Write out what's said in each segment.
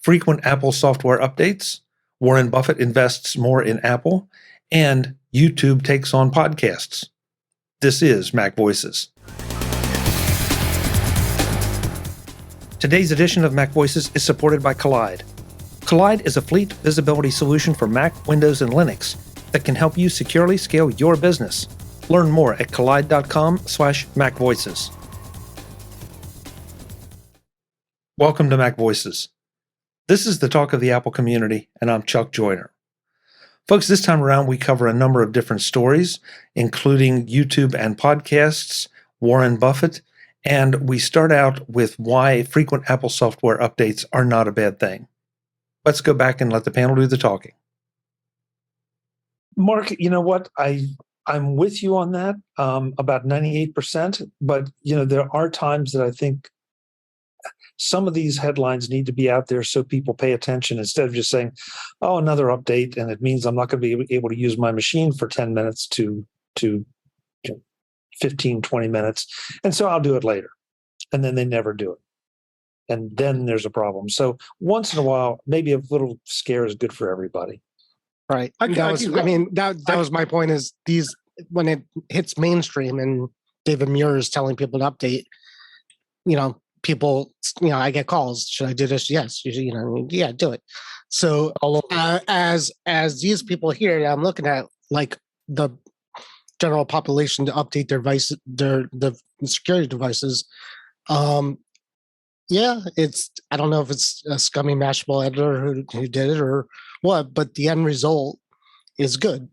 frequent Apple software updates, Warren Buffett invests more in Apple, and YouTube takes on podcasts. This is MacVoices. Today's edition of MacVoices is supported by Kolide. Kolide is a fleet visibility solution for Mac, Windows, and Linux that can help you securely scale your business. Learn more at kolide.com/MacVoices. Welcome to MacVoices. This is the talk of the Apple community, and I'm Chuck Joyner. Folks, this time around we cover a number of different stories, including YouTube and podcasts, Warren Buffett, and we start out with why frequent Apple software updates are not a bad thing. Let's go back and let the panel do the talking. Mark, you know what? I'm with you on that, about 98%, but there are times that I think some of these headlines need to be out there so people pay attention instead of just saying, oh, another update, and it means I'm not going to be able to use my machine for 10 minutes to 15, 20 minutes, and so I'll do it later. And then they never do it. And then there's a problem. So once in a while, maybe a little scare is good for everybody. Right. That was my point, is these, when it hits mainstream and David Muir is telling people to update, people, I get calls. Should I do this? Yes. Yeah, do it. So as these people here that I'm looking at, like the general population to update their devices, the security devices, it's, I don't know if it's a scummy Mashable editor who did it or what, but the end result is good.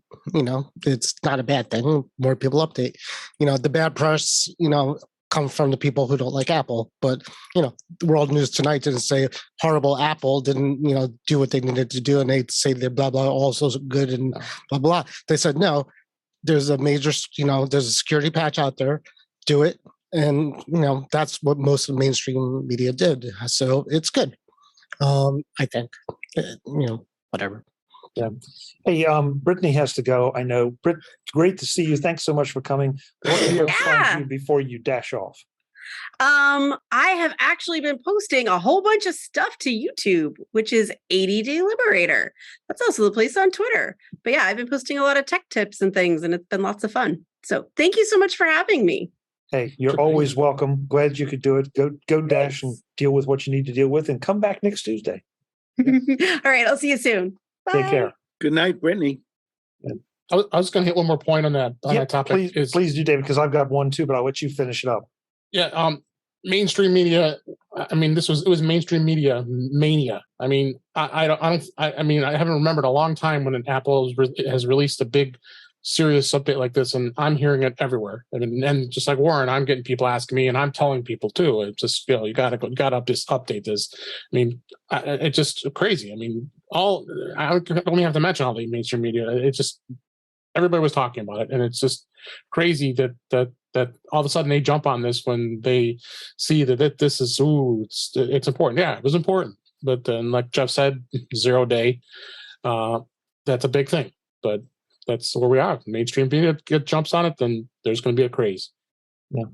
It's not a bad thing. More people update. The bad press, come from the people who don't like Apple. But, World News Tonight didn't say horrible Apple didn't, do what they needed to do. And they say they're blah, blah, also good and blah, blah. They said, no, there's a major, there's a security patch out there. Do it. And, that's what most of the mainstream media did. So it's good. I think, whatever. Yeah. Hey, Brittany has to go. I know. Britt, great to see you. Thanks so much for coming. What do you have you before you dash off? I have actually been posting a whole bunch of stuff to YouTube, which is ADD Liberator. That's also the place on Twitter. But yeah, I've been posting a lot of tech tips and things, and it's been lots of fun. So thank you so much for having me. Hey, you're always welcome. Glad you could do it. Go dash and deal with what you need to deal with, and come back next Tuesday. All right, I'll see you soon. Bye. Take care. Good night, Brittany. I was going to hit one more point on that topic. Please do, David, because I've got one too, but I'll let you finish it up. Yeah, mainstream media. I mean, it was mainstream media mania. I mean, I haven't remembered a long time when an Apple has released a big, serious update like this, and I'm hearing it everywhere. And just like Warren, I'm getting people asking me, and I'm telling people too. It's just, you got to update this. I mean, it's just crazy. I mean, I don't even have to mention all the mainstream media. It's just everybody was talking about it, and it's just crazy that all of a sudden they jump on this when they see that this is it's important. Yeah, it was important, but then like Jeff said, 0 day. That's a big thing, but that's where we are. Mainstream media jumps on it, then there's going to be a craze. Yeah.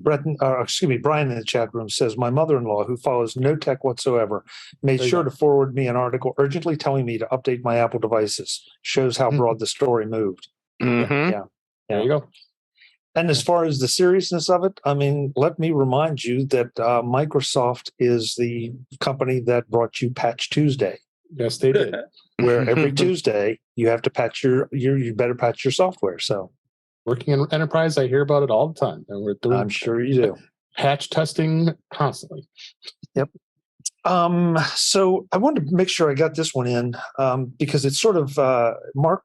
Brian in the chat room says, my mother-in-law, who follows no tech whatsoever, made sure to forward me an article urgently telling me to update my Apple devices. Shows how broad the story moved. Mm-hmm. Yeah. There you go. And as far as the seriousness of it, I mean, let me remind you that Microsoft is the company that brought you Patch Tuesday. Yes, they did. Where every Tuesday you have to patch you better patch your software. So working in enterprise, I hear about it all the time. And we're doing I'm sure you do. Patch testing constantly. Yep. So I wanted to make sure I got this one in because it's sort of Mark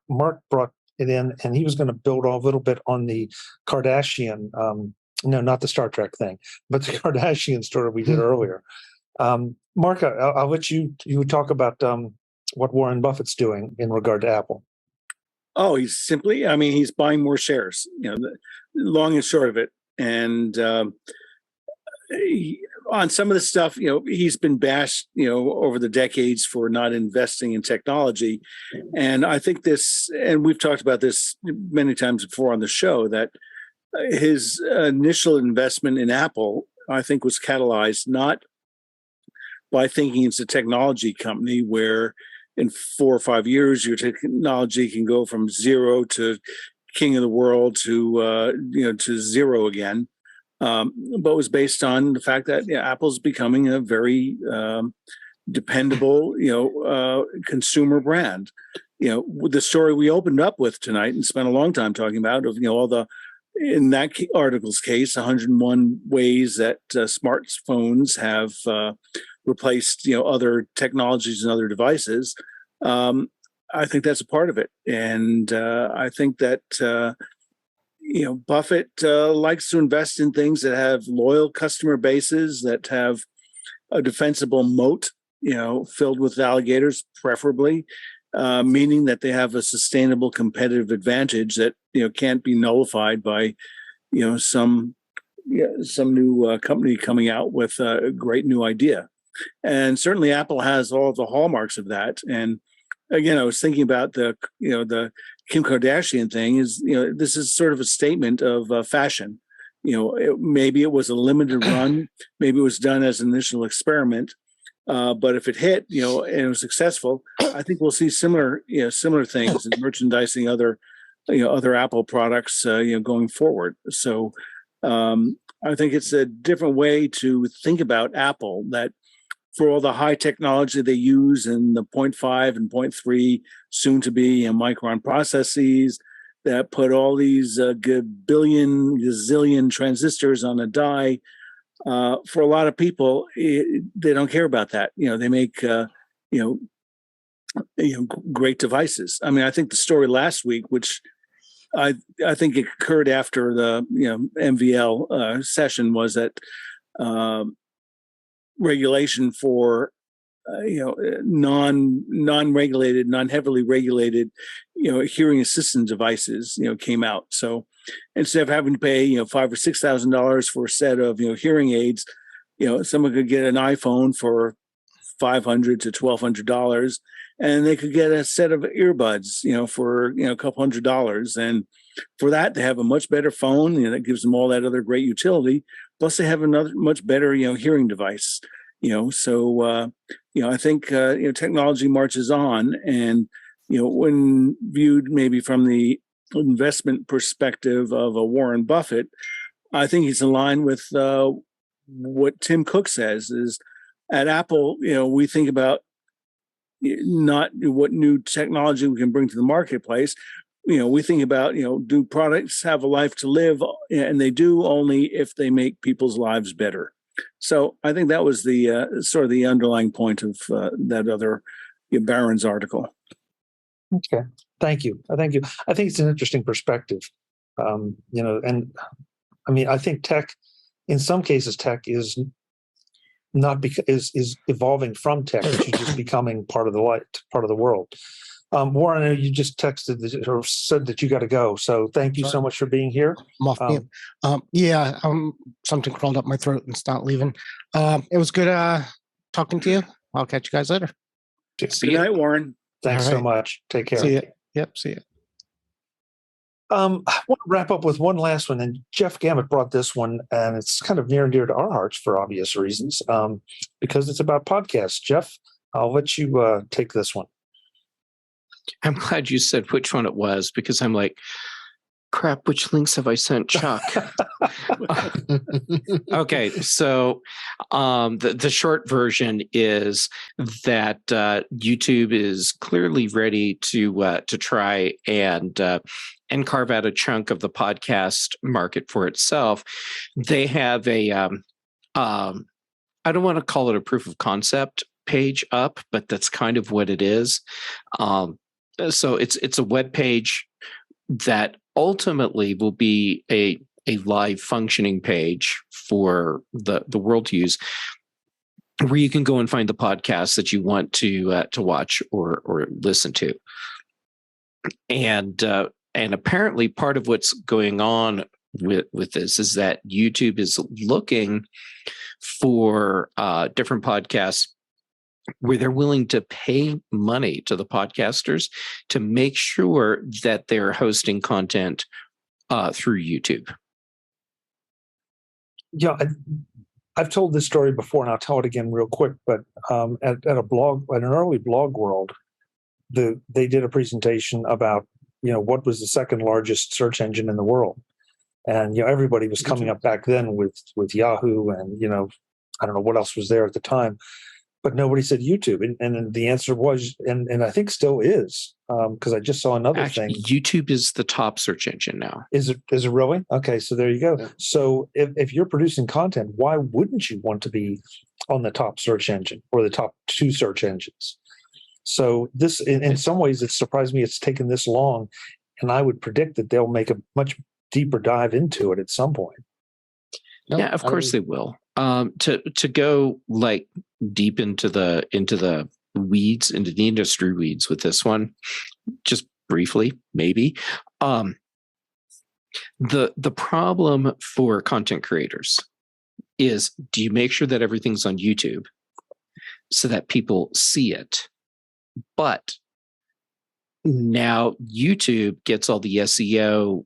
brought it in, and he was going to build a little bit on the Kardashian. No, not the Star Trek thing, but the Kardashian story we did earlier. Mark, I'll let you talk about what Warren Buffett's doing in regard to Apple. Oh, he's buying more shares, the long and short of it. And on some of the stuff, he's been bashed, over the decades for not investing in technology. And I think and we've talked about this many times before on the show, that his initial investment in Apple, I think, was catalyzed not by thinking it's a technology company where in 4 or 5 years, your technology can go from zero to king of the world to zero again. But it was based on the fact that Apple's becoming a very dependable, consumer brand. The story we opened up with tonight and spent a long time talking about of all the, in that article's case, 101 ways that smartphones have replaced other technologies and other devices. I think that's a part of it, and I think that Buffett likes to invest in things that have loyal customer bases, that have a defensible moat, filled with alligators, preferably, meaning that they have a sustainable competitive advantage that can't be nullified by some new company coming out with a great new idea. And certainly Apple has all of the hallmarks of that. And again, I was thinking about the Kim Kardashian thing. This is sort of a statement of fashion. Maybe it was a limited run, maybe it was done as an initial experiment, but if it hit, and it was successful, I think we'll see similar things in merchandising other Apple products, going forward. So I think it's a different way to think about Apple, that for all the high technology they use in the 0.5 and 0.3 soon to be micron processes that put all these gazillion transistors on a die, for a lot of people, they don't care about that. They make great devices. I mean, I think the story last week, which I think it occurred after the MVL session, was that regulation for non-regulated, non-heavily regulated hearing assistant devices came out. So instead of having to pay $5,000 or $6,000 for a set of hearing aids, someone could get an iPhone for $500 to $1,200, and they could get a set of earbuds for a couple $100. And for that, they have a much better phone, that gives them all that other great utility. Plus, they have another much better hearing device. So I think technology marches on, and when viewed maybe from the investment perspective of a Warren Buffett, I think he's in line with what Tim Cook says is at Apple. We think about not what new technology we can bring to the marketplace. We think about do products have a life to live, and they do only if they make people's lives better. So I think that was the sort of the underlying point of that other Barron's article. Okay, thank you. I think it's an interesting perspective. And I mean, I think tech, in some cases, tech is not is evolving from tech to just becoming part of the light, part of the world. Warren, I know you just texted or said that you got to go. So thank you so much for being here. I'm off mute. Something crawled up my throat and it's not leaving. It was good talking to you. I'll catch you guys later. Good night, Warren. Thanks so much. Take care. See you. Yep. See you. I want to wrap up with one last one, and Jeff Gamet brought this one, and it's kind of near and dear to our hearts for obvious reasons, because it's about podcasts. Jeff, I'll let you take this one. I'm glad you said which one it was, because I'm like, crap, which links have I sent Chuck? Okay, so the short version is that YouTube is clearly ready to try and carve out a chunk of the podcast market for itself. They have a I don't want to call it a proof of concept page up, but that's kind of what it is. So it's a web page that ultimately will be a live functioning page for the world to use, where you can go and find the podcasts that you want to watch or listen to. And apparently part of what's going on with this is that YouTube is looking for different podcasts where they're willing to pay money to the podcasters to make sure that they're hosting content through YouTube. Yeah, I've told this story before, and I'll tell it again real quick. But at an early blog world, they did a presentation about what was the second largest search engine in the world, and everybody was coming up back then with Yahoo, and I don't know what else was there at the time, but nobody said YouTube, and the answer was, and I think still is, because I just saw another thing. YouTube is the top search engine now. Is it really? Okay, so there you go. Yeah. So if you're producing content, why wouldn't you want to be on the top search engine or the top 2 search engines? So this, in some ways, it surprised me it's taken this long, and I would predict that they'll make a much deeper dive into it at some point. Yeah, of course they will. To go like deep into the weeds, into the industry weeds with this one, just briefly, maybe. The problem for content creators is, do you make sure that everything's on YouTube so that people see it? But now YouTube gets all the SEO,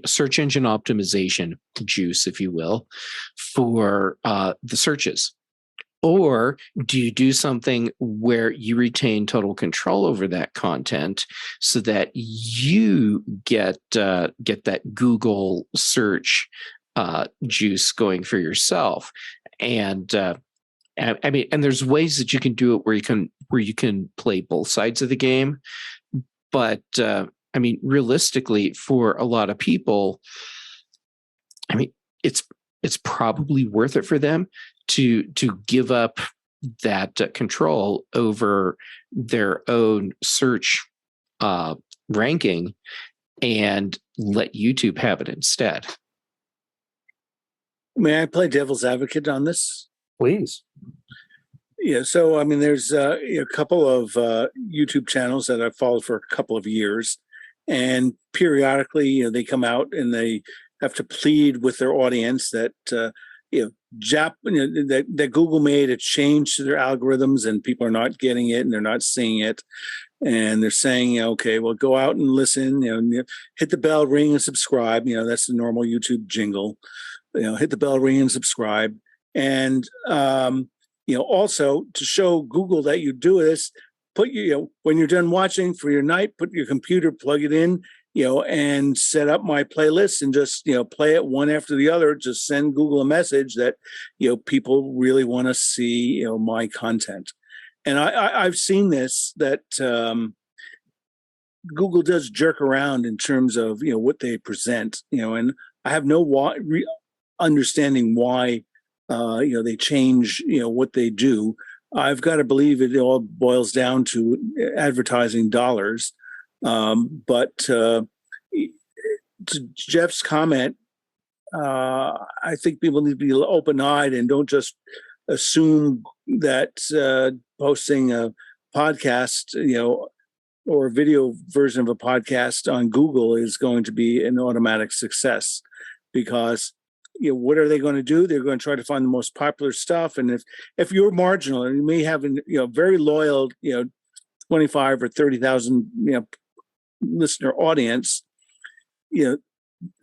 search engine optimization juice, if you will, for the searches. Or do you do something where you retain total control over that content so that you get that Google search juice going for yourself? And I mean, and there's ways that you can do it where you can play both sides of the game. But I mean, realistically, for a lot of people, I mean, it's probably worth it for them to give up that control over their own search ranking and let YouTube have it instead. May I play devil's advocate on this? Please. Yeah, so I mean, there's a couple of YouTube channels that I've followed for a couple of years, and periodically, they come out and they have to plead with their audience that that Google made a change to their algorithms, and people are not getting it and they're not seeing it, and they're saying, okay, well, go out and listen, hit the bell, ring, and subscribe. That's the normal YouTube jingle. Hit the bell, ring, and subscribe, and also to show Google that you do this, put when you're done watching for your night, put your computer, plug it in, and set up my playlist and just, play it one after the other. Just send Google a message that, people really want to see, my content. And I've seen this, that Google does jerk around in terms of, what they present, and I have no understanding why, they change, what they do. I've got to believe it all boils down to advertising dollars. But to Jeff's comment, I think people need to be open-eyed and don't just assume that posting a podcast, or a video version of a podcast on Google is going to be an automatic success, because what are they going to do? They're going to try to find the most popular stuff. And if you're marginal and you may have very loyal, 25 or 30,000, listener audience, they're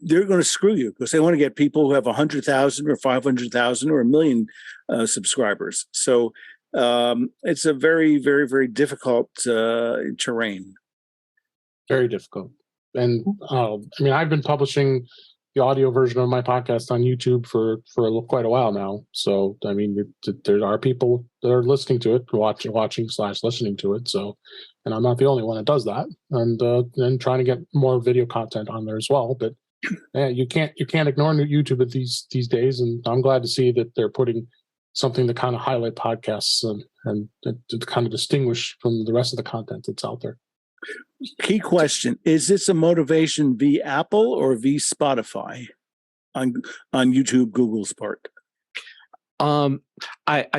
going to screw you because they want to get people who have 100,000 or 500,000 or 1 million subscribers. So it's a very, very, very difficult terrain. Very difficult. And I've been publishing the audio version of my podcast on YouTube for quite a while now. So, I mean, there are people that are listening to it, watching/listening to it. So, and I'm not the only one that does that. And trying to get more video content on there as well. But yeah, you can't ignore YouTube at these days. And I'm glad to see that they're putting something to kind of highlight podcasts and to kind of distinguish from the rest of the content that's out there. Key question: is this a motivation via Apple or via Spotify on YouTube, Google's part? I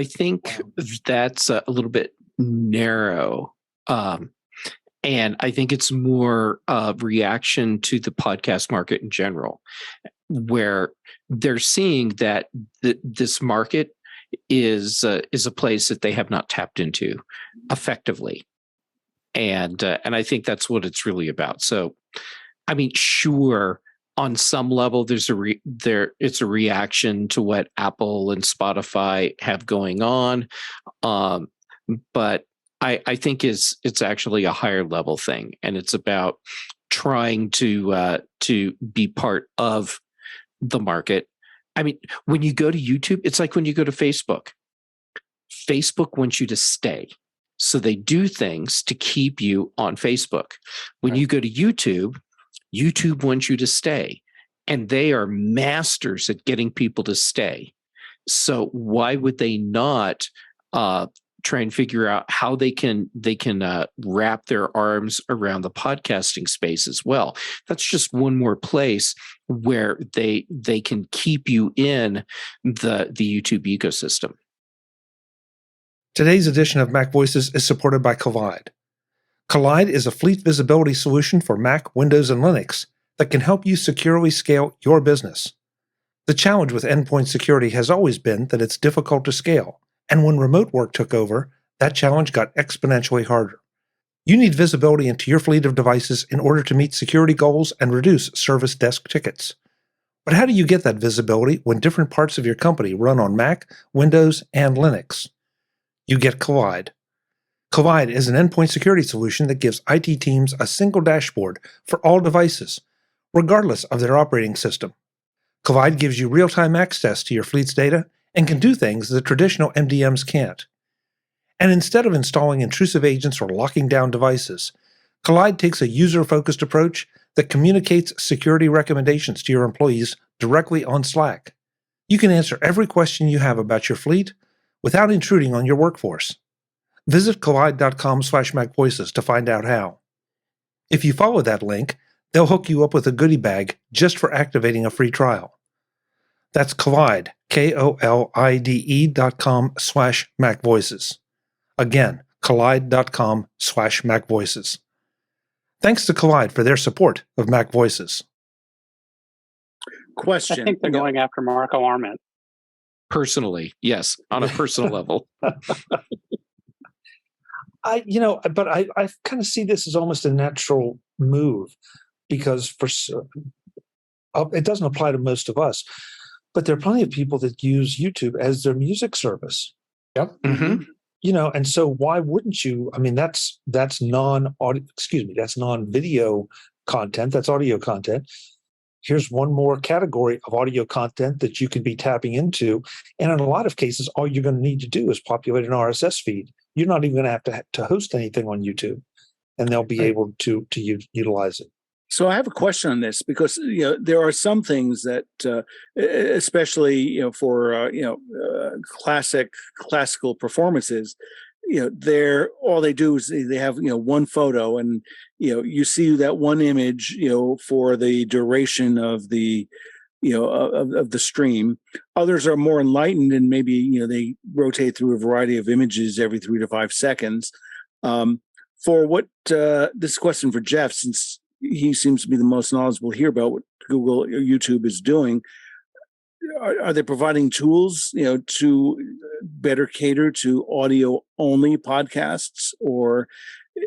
think that's a little bit narrow, and I think it's more of reaction to the podcast market in general, where they're seeing that this market is a place that they have not tapped into effectively. And I think that's what it's really about. So, I mean, sure, on some level, it's a reaction to what Apple and Spotify have going on, but I think it's actually a higher level thing, and it's about trying to be part of the market. I mean, when you go to YouTube, it's like when you go to Facebook. Facebook wants you to stay, so they do things to keep you on Facebook. When you go to YouTube, YouTube wants you to stay, and they are masters at getting people to stay. So why would they not try and figure out how they can wrap their arms around the podcasting space as well? That's just one more place where they can keep you in the YouTube ecosystem. Today's edition of MacVoices is supported by Kolide. Kolide is a fleet visibility solution for Mac, Windows, and Linux that can help you securely scale your business. The challenge with endpoint security has always been that it's difficult to scale, and when remote work took over, that challenge got exponentially harder. You need visibility into your fleet of devices in order to meet security goals and reduce service desk tickets. But how do you get that visibility when different parts of your company run on Mac, Windows, and Linux? You get Kolide. Kolide is an endpoint security solution that gives IT teams a single dashboard for all devices, regardless of their operating system. Kolide gives you real-time access to your fleet's data and can do things that traditional MDMs can't. And instead of installing intrusive agents or locking down devices, Kolide takes a user-focused approach that communicates security recommendations to your employees directly on Slack. You can answer every question you have about your fleet without intruding on your workforce. Visit kolide.com/MacVoices to find out how. If you follow that link, they'll hook you up with a goodie bag just for activating a free trial. That's Kolide, KOLIDE.com/MacVoices. Again, Kolide.com/MacVoices. Thanks to Kolide for their support of MacVoices. Question. I think they're going after Marco Arment. Personally, yes, on a personal level. I kind of see this as almost a natural move because it doesn't apply to most of us, but there are plenty of people that use YouTube as their music service. Yep. Mm-hmm. And so why wouldn't you? I mean, that's non-audio. That's non-video content. That's audio content. Here's one more category of audio content that you can be tapping into. And in a lot of cases, all you're going to need to do is populate an RSS feed. You're not even going to have to host anything on YouTube, and they'll be able to utilize it. So I have a question on this because there are some things that, especially for classical performances, all they do is they have one photo, and you see that one image for the duration of the of the stream. Others are more enlightened, and maybe they rotate through a variety of images every 3 to 5 seconds. For what this question for Jeff, since he seems to be the most knowledgeable here about what Google or YouTube is doing. Are they providing tools, to better cater to audio-only podcasts, or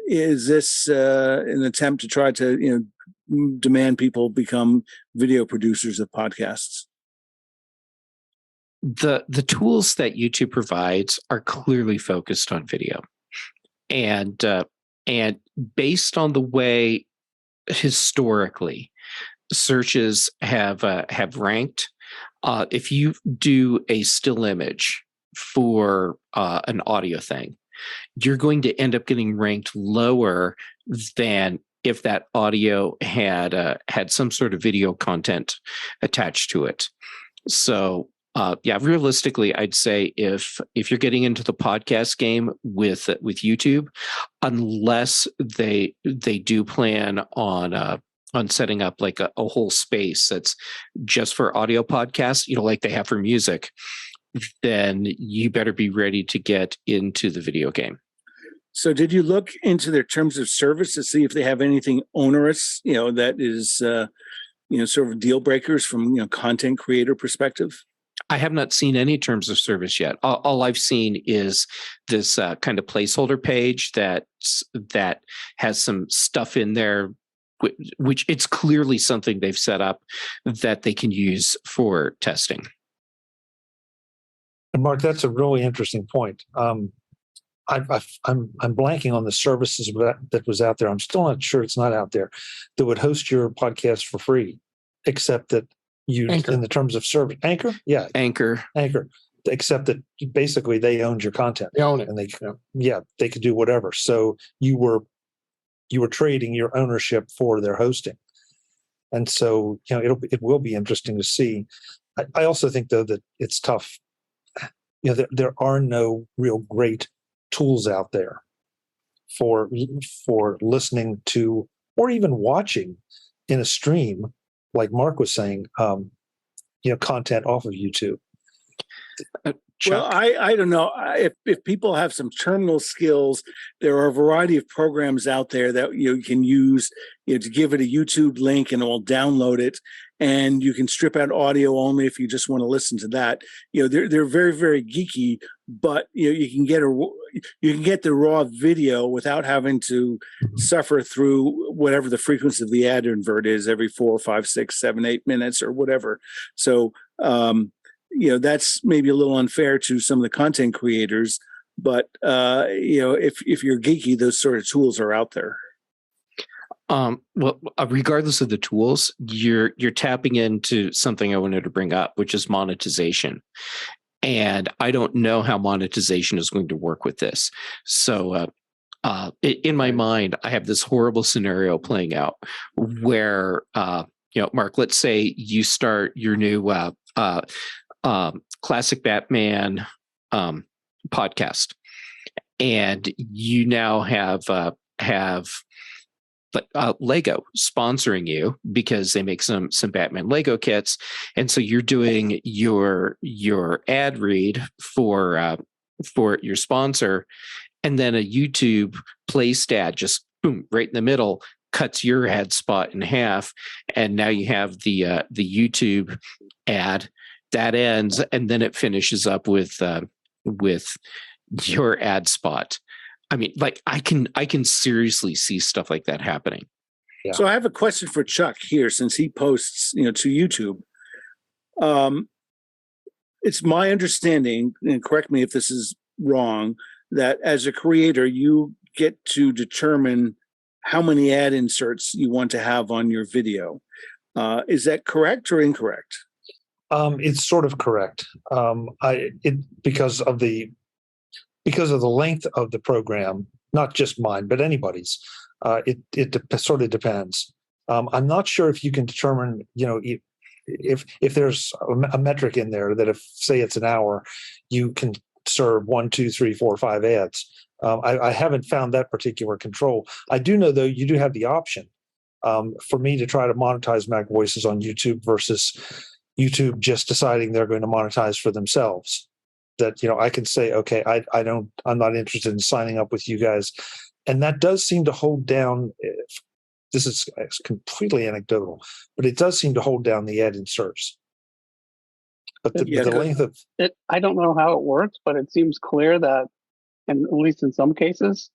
is this an attempt to try to, demand people become video producers of podcasts? The tools that YouTube provides are clearly focused on video, and based on the way historically searches have ranked. If you do a still image for an audio thing, you're going to end up getting ranked lower than if that audio had some sort of video content attached to it. So, realistically, I'd say if you're getting into the podcast game with YouTube, unless they do plan on setting up like a whole space that's just for audio podcasts, like they have for music, then you better be ready to get into the video game. So did you look into their terms of service to see if they have anything onerous, that is, sort of deal breakers from, content creator perspective? I have not seen any terms of service yet. All I've seen is this kind of placeholder page that has some stuff in there which it's clearly something they've set up that they can use for testing. And Mark, that's a really interesting point. I'm blanking on the services that was out there. I'm still not sure it's not out there that would host your podcast for free, except that Anchor. in the terms of service, Anchor, yeah, Anchor, except that basically they owned your content. They own it, and they could do whatever. So you were trading your ownership for their hosting, and so it will be interesting to see. I also think though that it's tough. There are no real great tools out there for listening to or even watching in a stream, like Mark was saying, content off of YouTube. Well, I don't know if people have some terminal skills. There are a variety of programs out there that you can use to give it a YouTube link and it will download it, and you can strip out audio only if you just want to listen to that. They're very, very geeky, but you can get the raw video without having to suffer through whatever the frequency of the ad invert is every 4, 5, 6, 7, 8 minutes or whatever. So that's maybe a little unfair to some of the content creators, but if you're geeky, those sort of tools are out there. Regardless of the tools, you're tapping into something I wanted to bring up, which is monetization. And I don't know how monetization is going to work with this. So in my mind, I have this horrible scenario playing out where, Mark, let's say you start your new Classic Batman podcast, and you now have Lego sponsoring you because they make some Batman Lego kits, and so you're doing your ad read for your sponsor, and then a YouTube play stat just boom right in the middle cuts your ad spot in half, and now you have the YouTube ad that ends, and then it finishes up with your ad spot. I mean, like I can seriously see stuff like that happening. Yeah. So I have a question for Chuck here, since he posts, to YouTube. It's my understanding, and correct me if this is wrong, that as a creator, you get to determine how many ad inserts you want to have on your video. Is that correct or incorrect? It's sort of correct. Because of the length of the program, not just mine, but anybody's. It sort of depends. I'm not sure if you can determine, if there's a metric in there that if, say, it's an hour, you can serve 1, 2, 3, 4, 5 ads. I haven't found that particular control. I do know, though, you do have the option for me to try to monetize MacVoices on YouTube versus YouTube just deciding they're going to monetize for themselves. That I can say, okay, I'm not interested in signing up with you guys, and that does seem to hold down. This is completely anecdotal, but it does seem to hold down the ad inserts. But the length of it, I don't know how it works, but it seems clear that, and at least in some cases,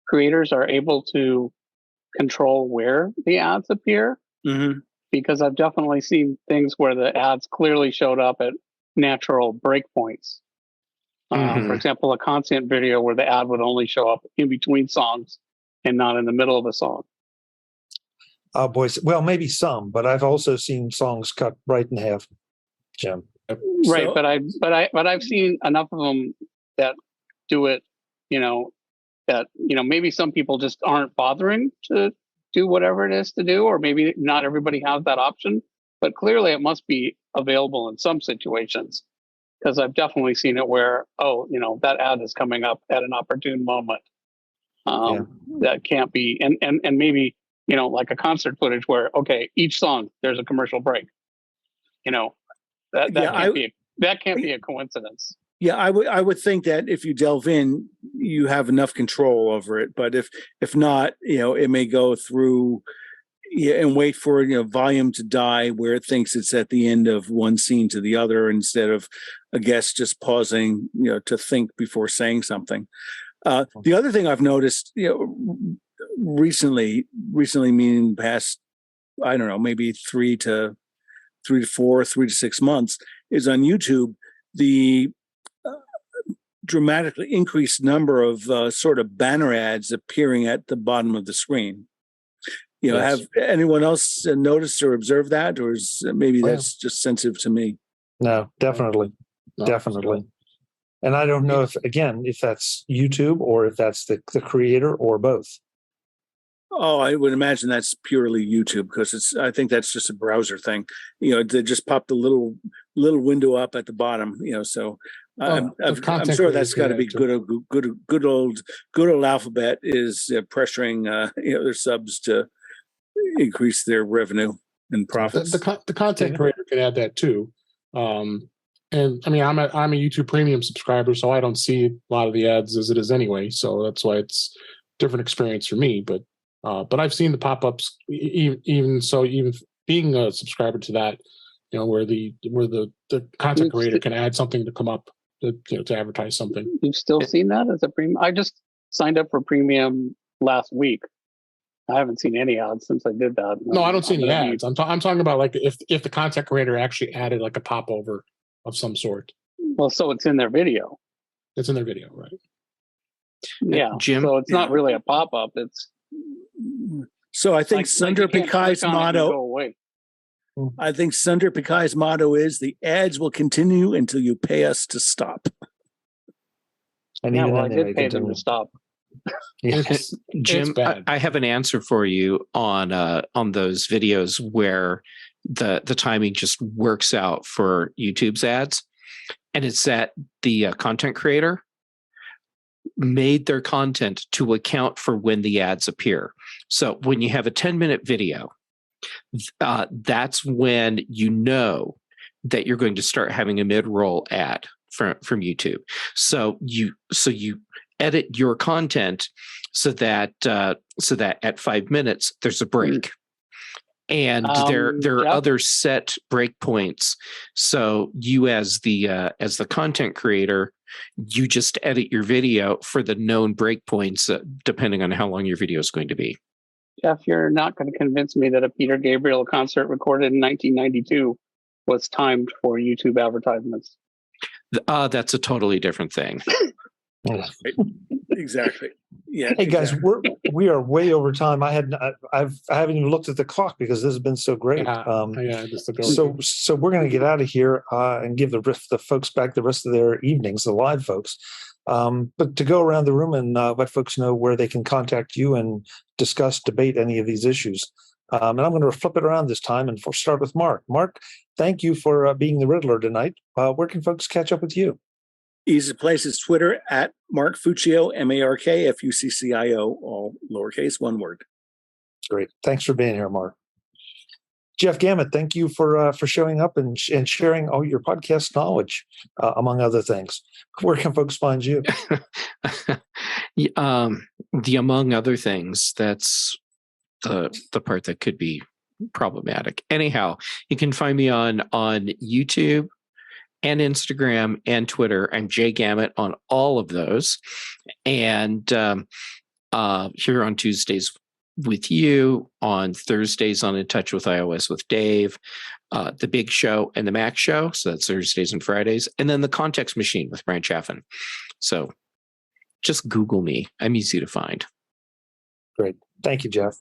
creators are able to control where the ads appear. Mm-hmm. Because I've definitely seen things where the ads clearly showed up at natural breakpoints. For example, a content video where the ad would only show up in between songs and not in the middle of a song. Boys, well, maybe some, but I've also seen songs cut right in half, Jim. Right, but I've seen enough of them that do it. Maybe some people just aren't bothering to do whatever it is to do, or maybe not everybody has that option, but clearly it must be available in some situations, because I've definitely seen it where, that ad is coming up at an opportune moment. That can't be, and maybe, like a concert footage where, okay, each song, there's a commercial break, that can't be a coincidence. Yeah, I would think that if you delve in, you have enough control over it. But if not, it may go through and wait for volume to die where it thinks it's at the end of one scene to the other, instead of a guest just pausing to think before saying something. The other thing I've noticed recently, recently, meaning past, I don't know, maybe 3 to 4, 3 to 6 months, is on YouTube, the dramatically increased number of sort of banner ads appearing at the bottom of the screen. Yes. Have anyone else noticed or observed that, or is maybe that's just sensitive to me? No, definitely. No, Definitely. And I don't know if that's YouTube or if that's the creator or both. Oh, I would imagine that's purely YouTube, because I think that's just a browser thing. They just pop the little window up at the bottom. So I'm sure that's got to be good old Alphabet is pressuring their subs to increase their revenue and profits. The content creator can add that too. And I mean, I'm a YouTube Premium subscriber, so I don't see a lot of the ads as it is anyway. So that's why it's a different experience for me. But I've seen the pop-ups, even being a subscriber to that, where the content creator can add something to come up to advertise something. You've still seen that as a premium? I just signed up for premium last week. I haven't seen any ads since I did that. No, I don't see any ads. I'm talking about like if the content creator actually added like a popover of some sort. Well, so it's in their video. It's in their video, right? Yeah, Jim. So it's not really a pop-up. It's so I think Sundar Pichai's motto. Go away. I think Sundar Pichai's motto is the ads will continue until you pay us to stop. And yeah, well, I did pay them to stop. Jim, I have an answer for you on those videos where the timing just works out for YouTube's ads, and it's that the content creator made their content to account for when the ads appear. So when you have a 10-minute video, that's when that you're going to start having a mid-roll ad from YouTube. So you edit your content so that at 5 minutes there's a break, and there are other set breakpoints. So you as the content creator, you just edit your video for the known breakpoints depending on how long your video is going to be. Jeff, you're not going to convince me that a Peter Gabriel concert recorded in 1992 was timed for YouTube advertisements. That's a totally different thing. Exactly. Yeah. Hey guys, we are way over time. I haven't even looked at the clock because this has been so great. So we're going to get out of here and give the folks back the rest of their evenings, the live folks. But to go around the room and let folks know where they can contact you and discuss, debate any of these issues. And I'm going to flip it around this time and start with Mark. Mark, thank you for being the Riddler tonight. Where can folks catch up with you? Easy place is Twitter at Mark Fuccio, MarkFuccio, all lowercase, one word. Great. Thanks for being here, Mark. Jeff Gamet, thank you for showing up and sharing all your podcast knowledge, among other things. Where can folks find you? The among other things, that's the part that could be problematic. Anyhow, you can find me on YouTube and Instagram and Twitter. I'm Jay Gamet on all of those. And here on Tuesdays with you, on Thursdays on In Touch with iOS with Dave, The Big Show and The Mac Show. So that's Thursdays and Fridays. And then The Context Machine with Brian Chaffin. So just Google me. I'm easy to find. Great. Thank you, Jeff.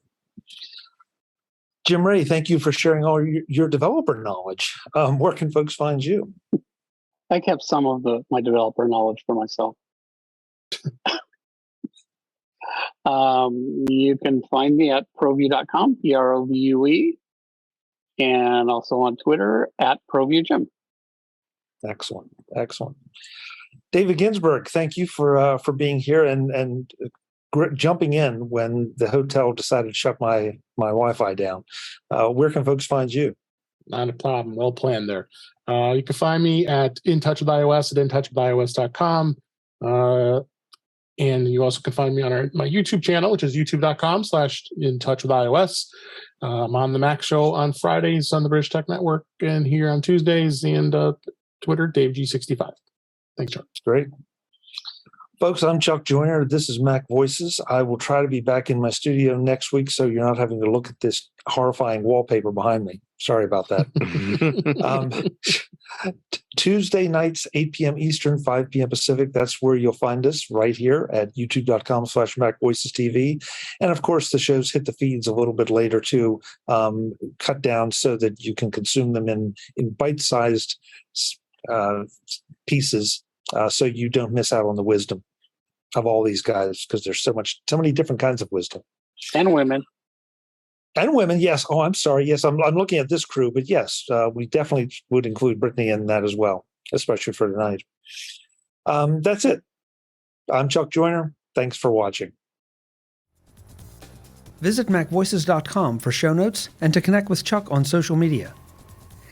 Jim Ray, thank you for sharing all your developer knowledge. Where can folks find you? I kept some of my developer knowledge for myself. You can find me at provue.com, PROVUE, and also on Twitter at ProVueJim. Excellent. David Ginsburg, thank you for being here and jumping in when the hotel decided to shut my Wi-Fi down. Where can folks find you? Not a problem. Well planned there. You can find me at In Touch with iOS at intouchwithios.com. And you also can find me on my YouTube channel, which is youtube.com/intouchwithios. I'm on the Mac Show on Fridays on the British Tech Network, and here on Tuesdays, and Twitter, DaveG65. Thanks, John. Great. Folks, I'm Chuck Joyner. This is Mac Voices. I will try to be back in my studio next week so you're not having to look at this horrifying wallpaper behind me. Sorry about that. Tuesday nights, 8 p.m. Eastern, 5 p.m. Pacific. That's where you'll find us, right here at youtube.com/MacVoicesTV. And of course, the shows hit the feeds a little bit later too, cut down so that you can consume them in bite-sized pieces so you don't miss out on the wisdom of all these guys, because there's so many different kinds of wisdom. And women. And women, yes. Oh, I'm sorry. Yes, I'm looking at this crew, but yes, we definitely would include Brittany in that as well, especially for tonight. That's it. I'm Chuck Joyner. Thanks for watching. Visit MacVoices.com for show notes and to connect with Chuck on social media.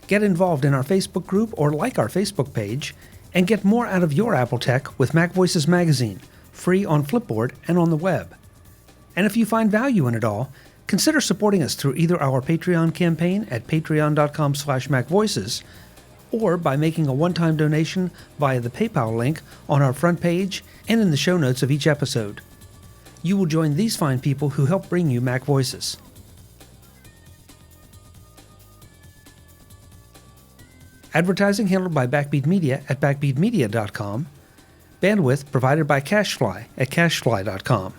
Get involved in our Facebook group or like our Facebook page, and get more out of your Apple tech with Mac Voices Magazine, free on Flipboard and on the web. And if you find value in it all, consider supporting us through either our Patreon campaign at patreon.com/MacVoices or by making a one-time donation via the PayPal link on our front page and in the show notes of each episode. You will join these fine people who help bring you Mac Voices. Advertising handled by Backbeat Media at backbeatmedia.com. Bandwidth provided by CashFly at cashfly.com.